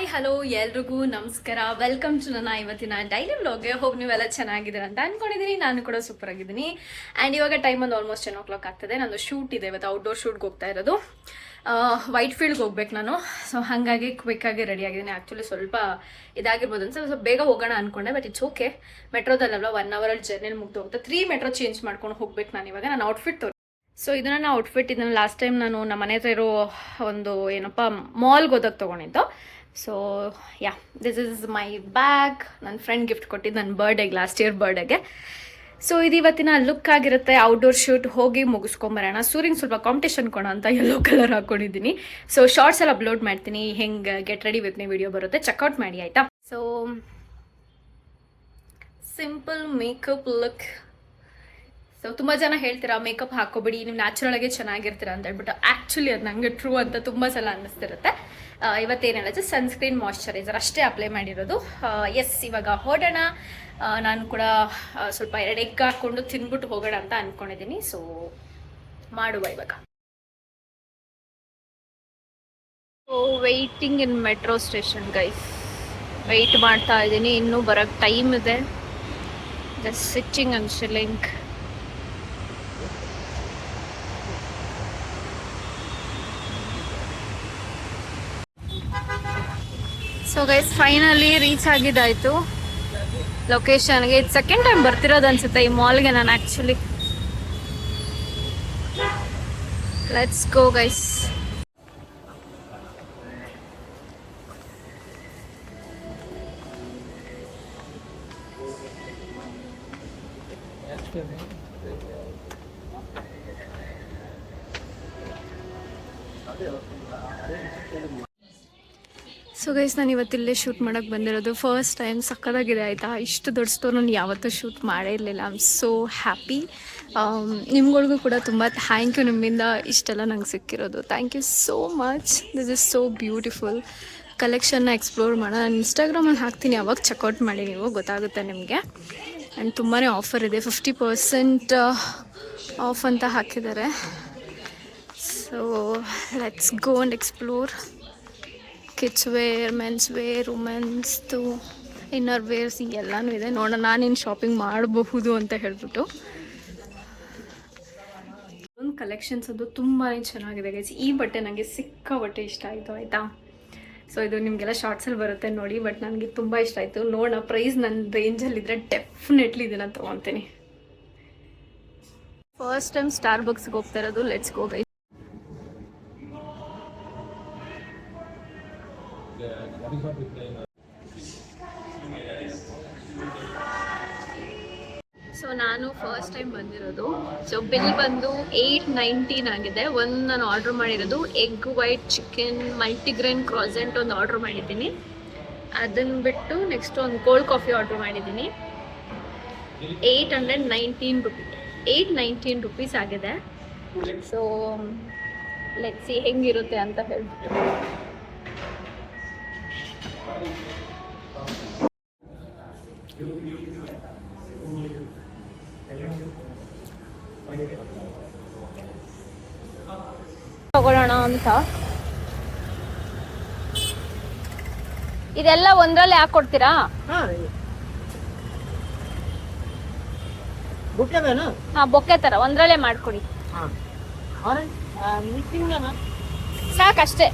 Hi hello ಎಲ್ರಿಗೂ ನಮಸ್ಕಾರ. Welcome to ನನ್ನ ಇವತ್ತಿನ ಡೈಲಿ ವ್ಲಾಗ್ಗೆ. ಹೋಗಿ ನೀವೆಲ್ಲ ಚೆನ್ನಾಗಿದ್ದೀರ ಅಂತ ಅನ್ಕೊಂಡಿದ್ದೀನಿ. ನಾನು ಕೂಡ ಸೂಪರ್ ಆಗಿದ್ದೀನಿ. ಆ್ಯಂಡ್ ಇವಾಗ ಟೈಮ್ ಒಂದು ಆಲ್ಮೋಸ್ಟ್ 10 o'clock ಆಗ್ತದೆ. ನಂದು ಶೂಟ್ ಇದೆ ಇವತ್ತು, ಔಟ್ಡೋರ್ ಶೂಟ್ಗೆ ಹೋಗ್ತಾ ಇರೋದು. ವೈಟ್ ಫೀಲ್ಡ್ಗೆ ಹೋಗ್ಬೇಕು ನಾನು. ಸೊ ಹಾಗಾಗಿ ಕ್ವಿಕ್ಕಾಗಿ ರೆಡಿ ಆಗಿದ್ದೀನಿ. ಆ್ಯಕ್ಚುಲಿ ಸ್ವಲ್ಪ ಇದಾಗಿರ್ಬೋದು ಅಂತ ಸ್ವಲ್ಪ ಬೇಗ ಹೋಗೋಣ ಅಂದ್ಕೊಂಡೆ, ಬಟ್ ಇಟ್ಸ್ ಓಕೆ. ಮೆಟ್ರೋದಲ್ಲ 1 ಅವರಲ್ಲಿ ಜರ್ನಿಲಿ ಮುಗ್ದು ಹೋಗುತ್ತೆ. 3 ಮೆಟ್ರೋ ಚೇಂಜ್ ಮಾಡ್ಕೊಂಡು ಹೋಗ್ಬೇಕು ನಾನು ಇವಾಗ. ನಾನು ಔಟ್ಫಿಟ್ ಸೊ ಇದನ್ನ ಔಟ್ಫಿಟ್ ಇದನ್ನು ಲಾಸ್ಟ್ ಟೈಮ್ ನಾನು ನಮ್ಮ ಮನೆ ಹತ್ರ ಇರೋ ಒಂದು ಏನಪ್ಪ ಮಾಲ್ಗೆ ಹೋದಾಗ ತೊಗೊಂಡಿದ್ದು. So yeah, this is my bag. ನನ್ನ ಫ್ರೆಂಡ್ ಗಿಫ್ಟ್ ಕೊಟ್ಟಿದ್ದು ನನ್ನ ಬರ್ಡೇಗೆ, ಲಾಸ್ಟ್ ಇಯರ್ ಬರ್ಡೇಗೆ. ಸೊ ಇದು ಇವತ್ತಿನ ಲುಕ್ ಆಗಿರುತ್ತೆ. ಔಟ್ಡೋರ್ ಶೂಟ್ ಹೋಗಿ ಮುಗಿಸ್ಕೊಂಬರೋಣ. ಸೂರ್ಯಂಗೆ ಸ್ವಲ್ಪ ಕಾಂಪಿಟೇಷನ್ ಕೊಡೋ ಅಂತ ಯೆಲ್ಲೋ ಕಲರ್ ಹಾಕ್ಕೊಂಡಿದ್ದೀನಿ. ಸೊ ಶಾರ್ಟ್ಸ್ ಎಲ್ಲ ಅಪ್ಲೋಡ್ ಮಾಡ್ತೀನಿ. ಹೆಂಗೆ get ready with me video ಬರುತ್ತೆ, ಚೆಕ್ಔಟ್ ಮಾಡಿ ಆಯಿತಾ. So simple makeup look. So ತುಂಬ ಜನ ಹೇಳ್ತೀರಾ ಮೇಕಪ್ ಹಾಕೋಬಿಡಿ, ನೀವು ನ್ಯಾಚುರಲ್ ಆಗಿ ಚೆನ್ನಾಗಿರ್ತೀರಾ ಅಂತ ಹೇಳ್ಬಿಟ್ಟು. ಆ್ಯಕ್ಚುಲಿ ಅದು ನನಗೆ ಟ್ರೂ ಅಂತ ತುಂಬ ಸಲ ಅನ್ನಿಸ್ತಿರುತ್ತೆ. ಇವತ್ತೇನಿಲ್ಲ, ಜಸ್ಟ್ ಸನ್ಸ್ಕ್ರೀನ್ ಮಾಯ್ಶ್ಚರೈಸರ್ ಅಷ್ಟೇ ಅಪ್ಲೈ ಮಾಡಿರೋದು. ಎಸ್, ಇವಾಗ ಹೊರಡೋಣ. ನಾನು ಕೂಡ ಸ್ವಲ್ಪ 2 ಎಗ್ ಹಾಕ್ಕೊಂಡು ತಿನ್ಬಿಟ್ಟು ಹೋಗೋಣ ಅಂತ ಅಂದ್ಕೊಂಡಿದ್ದೀನಿ. ಸೊ ಮಾಡುವ ಇವಾಗ. So waiting in metro station guys. Wait ಮಾಡ್ತಾ ಇದ್ದೀನಿ, ಇನ್ನೂ ಬರೋಕ್ಕೆ ಟೈಮ್ ಇದೆ. Just sitting and chilling. So guys finally reach ಆಗಿದ್ದಾಯಿತು ಲೊಕೇಶನ್ಗೆ. ಇದು ಸೆಕೆಂಡ್ ಟೈಮ್ ಬರ್ತಿರೋದು ಅನ್ಸುತ್ತೆ ಈ ಮಾಲ್ಗೆ ನಾನು actually. Let's go guys. So guys ನಾನು ಇವತ್ತಿಲ್ಲೇ ಶೂಟ್ ಮಾಡೋಕ್ಕೆ ಬಂದಿರೋದು. ಫಸ್ಟ್ ಟೈಮ್ ಸಕ್ಕತ್ತಾಗಿದೆ ಆಯಿತಾ. ಇಷ್ಟು ದೊಡ್ಡ ಸ್ಟೋರ್ ನಾನು ಯಾವತ್ತೂ ಶೂಟ್ ಮಾಡೇ ಇರಲಿಲ್ಲ. I am so happy. ನಿಮ್ಗಳಿಗೂ ಕೂಡ ತುಂಬ ಥ್ಯಾಂಕ್ ಯು, ನಿಮ್ಮಿಂದ ಇಷ್ಟೆಲ್ಲ ನಂಗೆ ಸಿಕ್ಕಿರೋದು. Thank you so much. This is so beautiful. ಕಲೆಕ್ಷನ್ನ ಎಕ್ಸ್ಪ್ಲೋರ್ ಮಾಡೋಣ. ನಾನು ಇನ್ಸ್ಟಾಗ್ರಾಮಲ್ಲಿ ಹಾಕ್ತೀನಿ, ಅವಾಗ ಚೆಕ್ಔಟ್ ಮಾಡಿ, ನೀವು ಗೊತ್ತಾಗುತ್ತೆ ನಿಮಗೆ. ಆ್ಯಂಡ್ ತುಂಬಾ ಆಫರ್ ಇದೆ, 50% ಆಫ್ ಅಂತ ಹಾಕಿದ್ದಾರೆ. So let's go and explore. Kids wear, men's wear, ವುಮೆನ್ಸ್ದು ಇನ್ನರ್ ವೇರ್ಸ್ ಎಲ್ಲನೂ ಇದೆ. ನೋಡೋಣ ನಾನೇನು ಶಾಪಿಂಗ್ ಮಾಡಬಹುದು ಅಂತ ಹೇಳ್ಬಿಟ್ಟು. ಒಂದು ಕಲೆಕ್ಷನ್ಸ್ ಅದು ತುಂಬಾ ಚೆನ್ನಾಗಿದೆ ಗೈಸ್. ಈ ಬಟ್ಟೆ ನನಗೆ ಸಿಕ್ಕಾಪಟ್ಟೆ ಇಷ್ಟ ಆಯಿತು ಆಯಿತಾ. ಸೊ ಇದು ನಿಮಗೆಲ್ಲ ಶಾರ್ಟ್ಸಲ್ಲಿ ಬರುತ್ತೆ ನೋಡಿ, ಬಟ್ ನನಗೆ ತುಂಬ ಇಷ್ಟ ಆಯಿತು. ನೋಡೋಣ, ಪ್ರೈಸ್ ನನ್ನ ರೇಂಜಲ್ಲಿದ್ದರೆ ಡೆಫಿನೆಟ್ಲಿ ಇದನ್ನು ತೊಗೊತೀನಿ. ಫಸ್ಟ್ ಟೈಮ್ ಸ್ಟಾರ್ ಬಕ್ಸ್ಗೆ ಹೋಗ್ತಾ ಇರೋದು. Let's go guys. ಸೊ ನಾನು ಫಸ್ಟ್ ಟೈಮ್ ಬಂದಿರೋದು. ಸೊ ಬಿಲ್ ಬಂದು 819 ಆಗಿದೆ. ಒಂದು ನಾನು ಆರ್ಡ್ರ್ ಮಾಡಿರೋದು ಎಗ್ ವೈಟ್ ಚಿಕನ್ ಮಲ್ಟಿಗ್ರೇನ್ ಕ್ರಾಸೆಂಟ್ ಒಂದು ಆರ್ಡ್ರ್ ಮಾಡಿದ್ದೀನಿ. ಅದನ್ನು ಬಿಟ್ಟು ನೆಕ್ಸ್ಟ್ ಒಂದು ಕೋಲ್ಡ್ ಕಾಫಿ ಆರ್ಡ್ರ್ ಮಾಡಿದ್ದೀನಿ. 819 ರುಪೀಸ್ ಆಗಿದೆ. ಸೊ ಲೆಟ್ಸ್ ಸಿ ಹೆಂಗಿರುತ್ತೆ ಅಂತ ಹೇಳ್ಬಿಟ್ಟು. ತಗೊಳ್ಳೋಣ ಅಂತ. ಇದೆಲ್ಲ ಒಂದ್ರಲ್ಲಿ ಯಾಕೆ ಕೊಡ್ತೀರಾ? ಹಾ, ಬೊಕ್ಕೆ ತರ ಒಂದ್ರಲ್ಲೇ ಮಾಡ್ಕೊಡಿ ಸಾಕಷ್ಟೇ.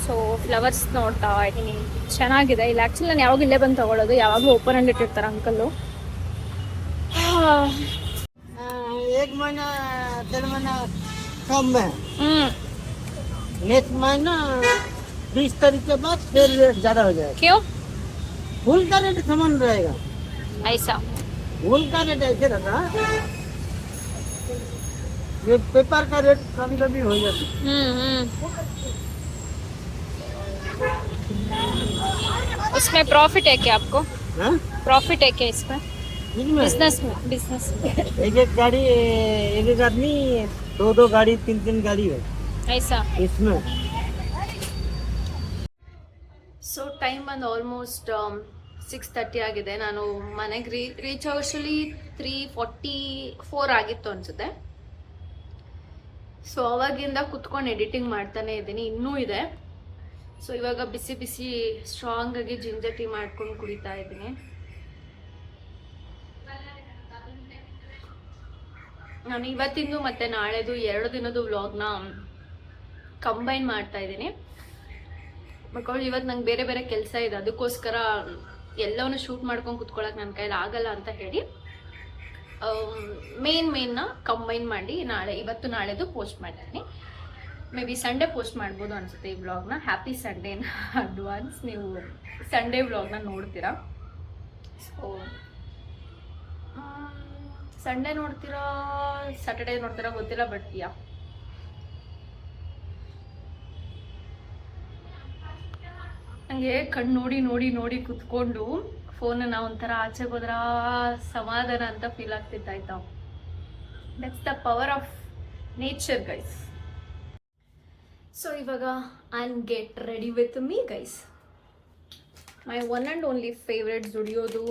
ಸೊ ಫ್ಲವರ್ಸ್ ನೋಡ್ತಾ ಇದ್ದೀನಿ, ಚೆನ್ನಾಗಿದೆ. ಇಲ್ಲಿ ಆ್ಯಕ್ಚುಲಿ ನಾನು ಯಾವಾಗ ಇಲ್ಲೇ ಬಂದು ತಗೊಳ್ಳೋದು, ಯಾವಾಗಲೂ ಓಪನ್ ಹ್ಯಾಂಡ್ ಇಟ್ಟಿರ್ತಾರೆ ಅಂಕಲ್ಲು. एक महीना 1.5 महीना कम में, नेक्स्ट महीना 20 तारीख के बाद फिर रेट ज्यादा हो जाएगा. क्यों? फूल का रेट समान रहेगा. ऐसा फूल का रेट ऐसे रहता है, ये पेपर का रेट कभी कभी हो जाता है. उसमें प्रॉफिट है क्या आपको? प्रॉफिट है क्या इसमें? बिजनेस में एक गाड़ी, एक आदमी 2 गाड़ी 3 गाड़ी है ऐसा इसमें. ಸೊ ಟೈಮ್ ಬಂದು ಆಲ್ಮೋಸ್ಟ್ 6:30 ಆಗಿದೆ. ನಾನು ಮನೆಗೆ ರೀಚ್ ಆಗೋಷ್ಟರಲ್ಲಿ 3:44 ಆಗಿತ್ತು ಅನ್ಸುತ್ತೆ. ಸೊ ಅವಾಗಿಂದ ಕುತ್ಕೊಂಡು ಎಡಿಟಿಂಗ್ ಮಾಡ್ತಾನೆ ಇದ್ದೀನಿ. ಇನ್ನೂ ಇದೆ. ಸೊ ಇವಾಗ ಬಿಸಿ ಬಿಸಿ ಸ್ಟ್ರಾಂಗ್ ಆಗಿ ಜಿಂಜರ್ ಟೀ ಮಾಡ್ಕೊಂಡು ಕುಡಿತಾ ಇದ್ದೀನಿ. ನಾನು ಇವತ್ತಿಂದು ಮತ್ತೆ ನಾಳೆದು 2 ದಿನದ ವ್ಲಾಗ್ನ ಕಂಬೈನ್ ಮಾಡ್ತಾ ಇದ್ದೀನಿ. ಬಿಕಾಸ್ ಇವತ್ತು ನಂಗೆ ಬೇರೆ ಬೇರೆ ಕೆಲಸ ಇದೆ, ಅದಕ್ಕೋಸ್ಕರ ಎಲ್ಲವನ್ನೂ ಶೂಟ್ ಮಾಡ್ಕೊಂಡು ಕುತ್ಕೊಳ್ಳೋಕೆ ನನ್ನ ಕೈಲಿ ಆಗಲ್ಲ ಅಂತ ಹೇಳಿ ಮೇನ್ನ ಕಂಬೈನ್ ಮಾಡಿ ಇವತ್ತು ನಾಳೆದು ಪೋಸ್ಟ್ ಮಾಡಿದ್ದೀನಿ. ಮೇ ಬಿ ಸಂಡೇ ಪೋಸ್ಟ್ ಮಾಡ್ಬೋದು ಅನ್ಸುತ್ತೆ ಈ ವ್ಲಾಗ್ನ. Happy Sunday advance. ನೀವು ಸಂಡೇ ವ್ಲಾಗ್ನ ನೋಡ್ತೀರಾ. ಸೊ ಸಂಡೇ ನೋಡ್ತೀರಾ ಸ್ಯಾಟರ್ಡೇ ನೋಡ್ತೀರಾ ಗೊತ್ತಿಲ್ಲ, ಬಟ್ ಯಾ ನನಗೆ ಕಣ್ಣು ನೋಡಿ ನೋಡಿ ನೋಡಿ ಕುತ್ಕೊಂಡು ಫೋನನ್ನ ಒಂಥರ ಆಚೆಗೆ ಹೋದ್ರ ಸಮಾಧಾನ ಅಂತ ಫೀಲ್ ಆಗ್ತಿತ್ತಾಯ್ತಾ. That's the power of nature guys. So ಇವಾಗ I get ready with me guys. My one and only favourite ಜುಡಿಯೋದು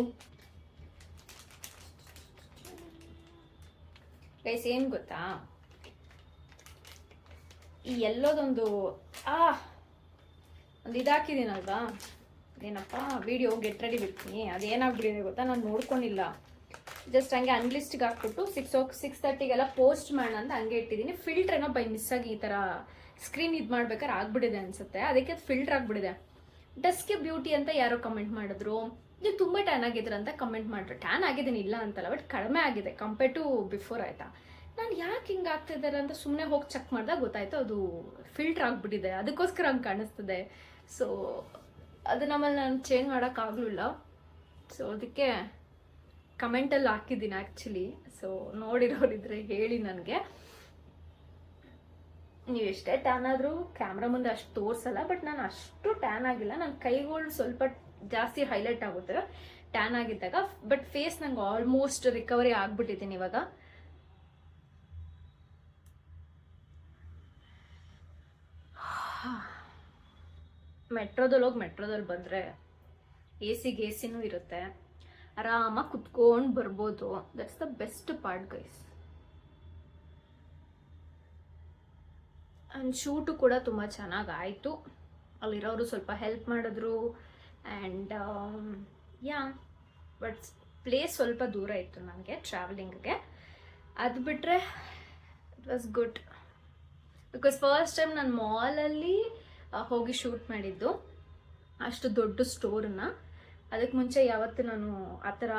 ಗೈಸ್. ಏನು ಗೊತ್ತಾ, ಈ ಎಲ್ಲೋದೊಂದು ಒಂದು ಇದಾಕಿದ್ದೀನಲ್ವಾ, ಏನಪ್ಪ ವಿಡಿಯೋ ಗೆಟ್ ರೆಡಿ ಬಿಡ್ತೀನಿ, ಅದೇನಾಗ್ಬಿಟ್ಟಿದೆ ಗೊತ್ತಾ, ನಾನು ನೋಡ್ಕೊಂಡಿಲ್ಲ. ಜಸ್ಟ್ ಹಂಗೆ ಅನ್ಲಿಸ್ಟಿಗೆ ಹಾಕ್ಬಿಟ್ಟು 6:30 ಪೋಸ್ಟ್ ಮಾಡೋಣ ಅಂತ ಹಂಗೆ ಇಟ್ಟಿದ್ದೀನಿ. ಫಿಲ್ಟರ್ ಏನೋ ಬೈ ಮಿಸ್ಸಾಗಿ ಈ ಥರ ಸ್ಕ್ರೀನ್ ಇದು ಮಾಡ್ಬೇಕಾದ್ರೆ ಆಗ್ಬಿಟ್ಟಿದೆ ಅನ್ಸುತ್ತೆ, ಅದಕ್ಕೆ ಅದು ಫಿಲ್ಟರ್ ಆಗ್ಬಿಟ್ಟಿದೆ. ಡಸ್ಕೆ ಬ್ಯೂಟಿ ಅಂತ ಯಾರೋ ಕಮೆಂಟ್ ಮಾಡಿದ್ರು, ನೀವು ತುಂಬ ಟ್ಯಾನ್ ಆಗಿದ್ರ ಅಂತ ಕಮೆಂಟ್ ಮಾಡಿದ್ರು. ಟ್ಯಾನ್ ಆಗಿದ್ದೀನಿ ಇಲ್ಲ ಅಂತಲ್ಲ, ಬಟ್ ಕಡಿಮೆ ಆಗಿದೆ ಕಂಪೇರ್ ಟು ಬಿಫೋರ್ ಆಯಿತಾ. ನಾನು ಯಾಕೆ ಹಿಂಗೆ ಆಗ್ತಿದ್ದಾರೆ ಅಂತ ಸುಮ್ಮನೆ ಹೋಗಿ ಚೆಕ್ ಮಾಡಿದಾಗ ಗೊತ್ತಾಯ್ತು ಅದು ಫಿಲ್ಟರ್ ಆಗಿಬಿಟ್ಟಿದೆ, ಅದಕ್ಕೋಸ್ಕರ ಹಂಗೆ ಕಾಣಿಸ್ತದೆ. ಸೊ ಅದು ನಮ್ಮಲ್ಲಿ ನಾನು ಚೇಂಜ್ ಮಾಡೋಕ್ಕಾಗಲಿಲ್ಲ. ಸೊ ಅದಕ್ಕೆ ಕಮೆಂಟಲ್ಲಿ ಹಾಕಿದ್ದೀನಿ ಆ್ಯಕ್ಚುಲಿ. ಸೊ ನೋಡಿರೋರಿದ್ರೆ ಹೇಳಿ ನನಗೆ. ನೀವು ಎಷ್ಟೇ ಟ್ಯಾನ್ ಆದರೂ ಕ್ಯಾಮ್ರಾ ಮುಂದೆ ಅಷ್ಟು ತೋರಿಸಲ್ಲ, ಬಟ್ ನಾನು ಅಷ್ಟು ಟ್ಯಾನ್ ಆಗಿಲ್ಲ. ನನ್ನ ಕೈಗಳು ಸ್ವಲ್ಪ ಜಾಸ್ತಿ ಹೈಲೈಟ್ ಆಗುತ್ತೆ ಟ್ಯಾನ್ ಆಗಿದ್ದಾಗ, ಬಟ್ ಫೇಸ್ ನಂಗೆ ಆಲ್ಮೋಸ್ಟ್ ರಿಕವರಿ ಆಗ್ಬಿಟ್ಟಿದ್ದೀನಿ ಇವಾಗ. ಮೆಟ್ರೋದಲ್ಲಿ ಹೋಗಿ ಮೆಟ್ರೋದಲ್ಲಿ ಬಂದರೆ ಎಸಿನೂ ಇರುತ್ತೆ, ಆರಾಮಾಗಿ ಕುತ್ಕೊಂಡು ಬರ್ಬೋದು. That's the best part guys. And shoot ಕೂಡ ತುಂಬ ಚೆನ್ನಾಗಾಯಿತು. ಅಲ್ಲಿರೋರು ಸ್ವಲ್ಪ ಹೆಲ್ಪ್ ಮಾಡಿದ್ರು. ಆ್ಯಂಡ್ ಯಾ ಬಟ್ ಪ್ಲೇಸ್ ಸ್ವಲ್ಪ ದೂರ ಇತ್ತು ನನಗೆ ಟ್ರಾವೆಲಿಂಗ್ಗೆ. ಅದು ಬಿಟ್ಟರೆ it was good. Because first time ನಾನು ಮಾಲಲ್ಲಿ ಹೋಗಿ ಶೂಟ್ ಮಾಡಿದ್ದು, ಅಷ್ಟು ದೊಡ್ಡ ಸ್ಟೋರನ್ನ. ಅದಕ್ಕೆ ಮುಂಚೆ ಯಾವತ್ತೂ ನಾನು ಆ ಥರ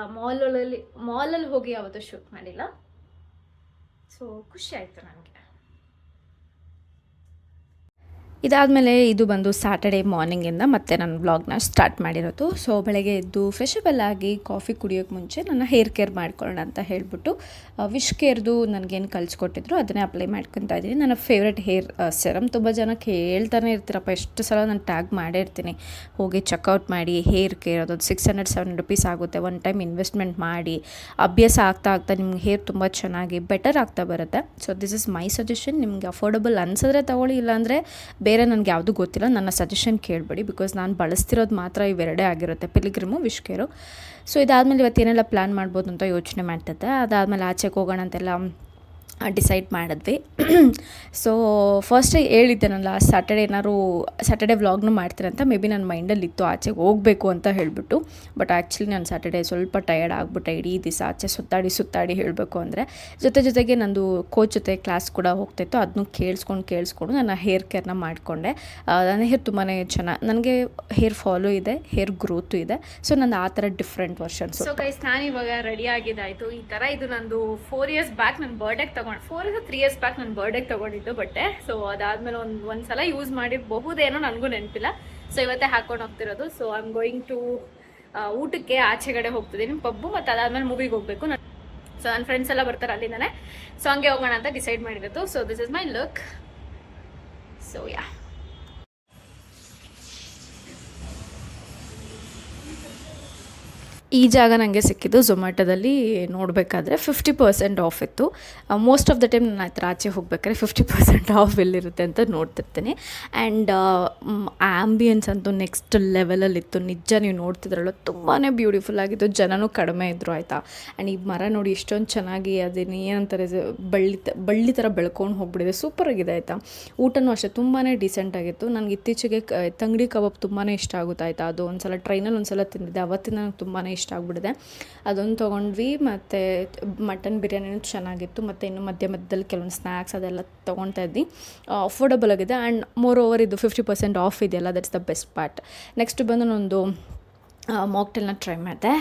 ಮಾಲಲ್ಲಿ ಹೋಗಿ ಯಾವತ್ತೂ ಶೂಟ್ ಮಾಡಿಲ್ಲ. ಸೊ ಖುಷಿ ಆಯಿತು ನನಗೆ. ಇದಾದಮೇಲೆ ಇದು ಬಂದು ಸ್ಯಾಟರ್ಡೇ ಮಾರ್ನಿಂಗಿಂದ ಮತ್ತೆ ನಾನು ವ್ಲಾಗ್ನ ಸ್ಟಾರ್ಟ್ ಮಾಡಿರೋದು. ಸೊ ಬೆಳಗ್ಗೆ ಎದ್ದು ಫ್ರೆಶಬಲ್ ಆಗಿ ಕಾಫಿ ಕುಡಿಯೋಕ್ಕೆ ಮುಂಚೆ ನನ್ನ ಹೇರ್ ಕೇರ್ ಮಾಡ್ಕೊಳ್ಳೋಣ ಅಂತ ಹೇಳಿಬಿಟ್ಟು ವಿಶ್ ಕೇರ್ದು ನನಗೇನು ಕಲಿಸ್ಕೊಟ್ಟಿದ್ರು ಅದನ್ನೇ ಅಪ್ಲೈ ಮಾಡ್ಕೊತಾ ಇದ್ದೀನಿ. ನನ್ನ ಫೇವ್ರೆಟ್ ಹೇರ್ ಸೆರಮ್. ತುಂಬ ಜನ ಕೇಳ್ತಾನೆ ಇರ್ತೀರಪ್ಪ, ಎಷ್ಟು ಸಲ ನಾನು ಟ್ಯಾಗ್ ಮಾಡಿರ್ತೀನಿ, ಹೋಗಿ ಚೆಕ್ಔಟ್ ಮಾಡಿ ಹೇರ್ ಕೇರ್. ಅದೊಂದು 600-700 rupees ಆಗುತ್ತೆ. ಒನ್ ಟೈಮ್ ಇನ್ವೆಸ್ಟ್ಮೆಂಟ್ ಮಾಡಿ ಅಭ್ಯಾಸ ಆಗ್ತಾ ನಿಮ್ಗೆ ಹೇರ್ ತುಂಬ ಚೆನ್ನಾಗಿ ಬೆಟರ್ ಆಗ್ತಾ ಬರುತ್ತೆ. So this is my suggestion. ನಿಮಗೆ ಅಫೋರ್ಡಬಲ್ ಅನ್ಸಿದ್ರೆ ತೊಗೊಳ್ಳಿ, ಇಲ್ಲಾಂದರೆ ಬೇರೆ ನನಗೆ ಯಾವುದು ಗೊತ್ತಿಲ್ಲ, ನನ್ನ ಸಜೆಷನ್ ಕೇಳಬೇಡಿ. ಬಿಕಾಸ್ ನಾನು ಬಳಸ್ತಿರೋದು ಮಾತ್ರ ಇವೆರಡೇ ಆಗಿರುತ್ತೆ, ಪಿಲಿಗ್ರಿಮು, ವಿಶ್ ಕೇರು. ಸೊ ಇದಾದಮೇಲೆ ಇವತ್ತೇನೆಲ್ಲ ಪ್ಲ್ಯಾನ್ ಮಾಡ್ಬೋದು ಅಂತ ಯೋಚನೆ ಮಾಡ್ತಿದ್ದೆ. ಅದಾದಮೇಲೆ ಆಚೆಗೆ ಹೋಗೋಣ ಅಂತೆಲ್ಲ ಡಿಸೈಡ್ ಮಾಡಿದ್ವಿ. ಸೊ ಫಸ್ಟೇ ಹೇಳಿದ್ದೆ ಲಾಸ್ಟ್ ಸ್ಯಾಟರ್ಡೇ ವ್ಲಾಗ್ನು ಮಾಡ್ತೀನಿ ಅಂತ. ಮೇ ಬಿ ನನ್ನ ಮೈಂಡಲ್ಲಿ ಇತ್ತು ಆಚೆಗೆ ಹೋಗಬೇಕು ಅಂತ ಹೇಳಿಬಿಟ್ಟು. ಬಟ್ ಆ್ಯಕ್ಚುಲಿ ನಾನು ಸ್ಯಾಟರ್ಡೇ ಸ್ವಲ್ಪ ಟಯರ್ಡ್ ಆಗಿಬಿಟ್ಟೆ. ಇಡೀ ದಿವಸ ಆಚೆ ಸುತ್ತಾಡಿ ಹೇಳಬೇಕು ಅಂದರೆ. ಜೊತೆಗೆ ನಂದು ಕೋಚ್ ಜೊತೆ ಕ್ಲಾಸ್ ಕೂಡ ಹೋಗ್ತಾಯಿತ್ತು. ಅದನ್ನು ಕೇಳಿಸ್ಕೊಂಡು ನನ್ನ ಹೇರ್ ಕೇರ್ನ ಮಾಡಿಕೊಂಡೆ. ನನ್ನ ಹೇರ್ ತುಂಬಾ ಚೆನ್ನಾಗಿ, ನನಗೆ ಹೇರ್ ಫಾಲೋ ಇದೆ, ಹೇರ್ ಗ್ರೋತು ಇದೆ. ಸೊ ನಂದು ಆ ಥರ ಡಿಫ್ರೆಂಟ್ ವರ್ಷನ್ಸ್. ಸೊ ಗೈಸ್, ನಾನು ಇವಾಗ ರೆಡಿ ಆಗಿದ್ದಾಯಿತು. ಈ ಥರ ಇದು ನಂದು 4 years ಬ್ಯಾಕ್ ನನ್ನ ಬರ್ಡೇಗೆ 4 or 3 years ಬ್ಯಾಕ್ ನನ್ನ ಬರ್ಡೇಗೆ ತೊಗೊಂಡಿದ್ದು ಬಟ್ಟೆ. ಸೊ ಅದಾದಮೇಲೆ ಒಂದು ಸಲ ಯೂಸ್ ಮಾಡಿರಬಹುದೇನೋ, ನನಗೂ ನೆನಪಿಲ್ಲ. ಸೊ ಇವತ್ತೇ ಹಾಕ್ಕೊಂಡು ಹೋಗ್ತಿರೋದು. So I am going to ಊಟಕ್ಕೆ ಆಚೆಗಡೆ ಹೋಗ್ತಿದ್ದೀನಿ, ಪಬ್ಬು. ಮತ್ತು ಅದಾದಮೇಲೆ ಮೂವಿಗೆ ಹೋಗಬೇಕು. ಸೊ ನನ್ನ ಫ್ರೆಂಡ್ಸ್ ಎಲ್ಲ ಬರ್ತಾರೆ ಅಲ್ಲಿಂದಾನೆ. ಸೊ ಹಂಗೆ ಹೋಗೋಣ ಅಂತ ಡಿಸೈಡ್ ಮಾಡಿರೋದು. So this is my look. So yeah, ಈ ಜಾಗ ನನಗೆ ಸಿಕ್ಕಿದ್ದು ಝೊಮ್ಯಾಟೋದಲ್ಲಿ ನೋಡಬೇಕಾದ್ರೆ 50% ಆಫ್ ಇತ್ತು. ಮೋಸ್ಟ್ ಆಫ್ ದ ಟೈಮ್ ನಾನು ಆ ಥರ ಆಚೆ ಹೋಗ್ಬೇಕಾದ್ರೆ 50% ಆಫ್ ಎಲ್ಲಿರುತ್ತೆ ಅಂತ ನೋಡ್ತಿರ್ತೀನಿ. ಆ್ಯಂಡ್ ಆ್ಯಂಬಿಯನ್ಸ್ ಅಂತೂ ನೆಕ್ಸ್ಟ್ ಲೆವೆಲಲ್ಲಿತ್ತು. ನಿಜ ನೀವು ನೋಡ್ತಿದ್ರಲ್ಲ ತುಂಬಾ ಬ್ಯೂಟಿಫುಲ್ ಆಗಿತ್ತು. ಜನನೂ ಕಡಿಮೆ ಇದ್ದರು ಆಯಿತಾ. ಆ್ಯಂಡ್ ಈ ಮರ ನೋಡಿ ಎಷ್ಟೊಂದು ಚೆನ್ನಾಗಿ ಅದೇನು ಏನಂತಾರೆ ಬಳ್ಳಿ ಥರ ಬೆಳ್ಕೊಂಡು ಹೋಗ್ಬಿಟ್ಟಿದೆ. ಸೂಪರಾಗಿದೆ ಆಯಿತಾ. ಊಟನೂ ಅಷ್ಟೇ ತುಂಬಾ ಡೀಸೆಂಟಾಗಿತ್ತು. ನನಗೆ ಇತ್ತೀಚೆಗೆ ತಂಗಡಿ ಕಬಾಬ್ ತುಂಬಾ ಇಷ್ಟ ಆಗುತ್ತೆ ಆಯಿತಾ. ಅದು ಒಂದು ಸಲ ಟ್ರೈನಲ್ಲಿ ಒಂದು ಸಲ ತಿಂದಿದ್ದೆ, ಅವತ್ತಿನ ನನಗೆ ತುಂಬಾ ಇಷ್ಟ ಆಗ್ಬಿಟ್ಟಿದೆ. ಅದೊಂದು ತೊಗೊಂಡ್ವಿ. ಮತ್ತು ಮಟನ್ ಬಿರಿಯಾನಿನೂ ಚೆನ್ನಾಗಿತ್ತು. ಮತ್ತು ಇನ್ನು ಮಧ್ಯದಲ್ಲಿ ಕೆಲವೊಂದು ಸ್ನ್ಯಾಕ್ಸ್ ಅದೆಲ್ಲ ತೊಗೊಳ್ತಾ ಇದ್ವಿ. ಅಫೋರ್ಡಬಲ್ ಆಗಿದೆ. ಆ್ಯಂಡ್ ಮೋರ್ ಓವರ್ ಇದು 50% ಆಫ್ ಇದೆಯಲ್ಲ, that's the best part. Next ಬಂದು ನಾನೊಂದು ಮಾಕ್ಟೇಲ್ನ ಟ್ರೈ ಮಾಡಿದೆ.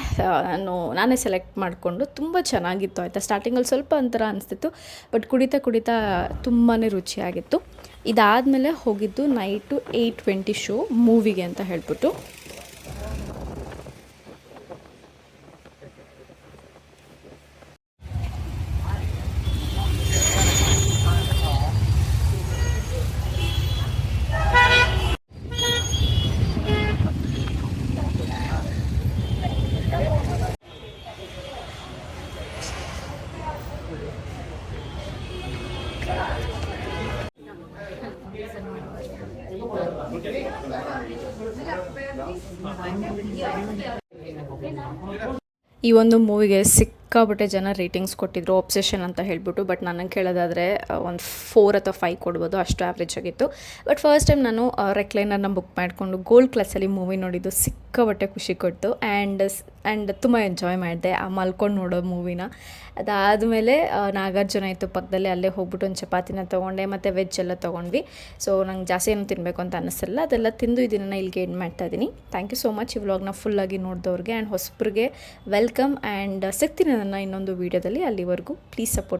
ನಾನೇ ಸೆಲೆಕ್ಟ್ ಮಾಡಿಕೊಂಡು ತುಂಬ ಚೆನ್ನಾಗಿತ್ತು ಆಯಿತಾ. ಸ್ಟಾರ್ಟಿಂಗಲ್ಲಿ ಸ್ವಲ್ಪ ಒಂಥರ ಅನಿಸ್ತಿತ್ತು, ಬಟ್ ಕುಡಿತಾ ತುಂಬಾ ರುಚಿಯಾಗಿತ್ತು. ಇದಾದಮೇಲೆ ಹೋಗಿದ್ದು ನೈಟು 8:20 ಶೋ ಮೂವಿಗೆ ಅಂತ ಹೇಳ್ಬಿಟ್ಟು. ಈ ಒಂದು ಮೂವಿಗೆ ಸಿಕ್ಕಾಪಟ್ಟೆ ಜನ ರೇಟಿಂಗ್ಸ್ ಕೊಟ್ಟಿದ್ರು, ಒಬ್ಸೆಷನ್ ಅಂತ ಹೇಳ್ಬಿಟ್ಟು. ಬಟ್ ನನಗೆ ಕೇಳೋದಾದರೆ ಒಂದು 4 ಅಥವಾ 5 ಕೊಡ್ಬೋದು, ಅಷ್ಟು ಆ್ಯಾವ್ರೇಜ್ ಆಗಿತ್ತು. ಬಟ್ ಫಸ್ಟ್ ಟೈಮ್ ನಾನು ರೆಕ್ಲೈನರ್ನ ಬುಕ್ ಮಾಡಿಕೊಂಡು ಗೋಲ್ಡ್ ಕ್ಲಾಸಲ್ಲಿ ಮೂವಿ ನೋಡಿದ್ದು ಸಿಕ್ಕಾಪಟ್ಟೆ ಖುಷಿ ಕೊಡ್ತು. ಆ್ಯಂಡ್ ತುಂಬ ಎಂಜಾಯ್ ಮಾಡಿದೆ ಆ ಮಲ್ಕೊಂಡು ನೋಡೋ ಮೂವಿನ. ಅದಾದಮೇಲೆ ನಾಗಾರ್ಜುನ ಇತ್ತು ಪಕ್ಕದಲ್ಲಿ, ಅಲ್ಲೇ ಹೋಗ್ಬಿಟ್ಟು ಒಂದು ಚಪಾತಿನ ತೊಗೊಂಡೆ ಮತ್ತು ವೆಜ್ ಎಲ್ಲ ತೊಗೊಂಡ್ವಿ. ಸೊ ನಂಗೆ ಜಾಸ್ತಿ ಏನು ತಿನ್ನಬೇಕು ಅಂತ ಅನ್ನಿಸಲ್ಲ, ಅದೆಲ್ಲ ತಿಂದು ಇದನ್ನು ಇಲ್ಲಿಗೆ ಎಂಡ್ ಮಾಡ್ತಾ ಇದ್ದೀನಿ. ಥ್ಯಾಂಕ್ ಯು ಸೋ ಮಚ್ ಈ ವ್ಲಾಗ್ನ ಫುಲ್ಲಾಗಿ ನೋಡಿದವ್ರಿಗೆ. ಆ್ಯಂಡ್ ಹೊಸಬ್ರಿಗೆ ವೆಲ್ಕಮ್. ಆ್ಯಂಡ್ ಸಿಗ್ತೀನಿ ನನ್ನ ಇನ್ನೊಂದು ವೀಡಿಯೋದಲ್ಲಿ. ಅಲ್ಲಿವರೆಗೂ ಪ್ಲೀಸ್ ಸಪೋರ್ಟ್.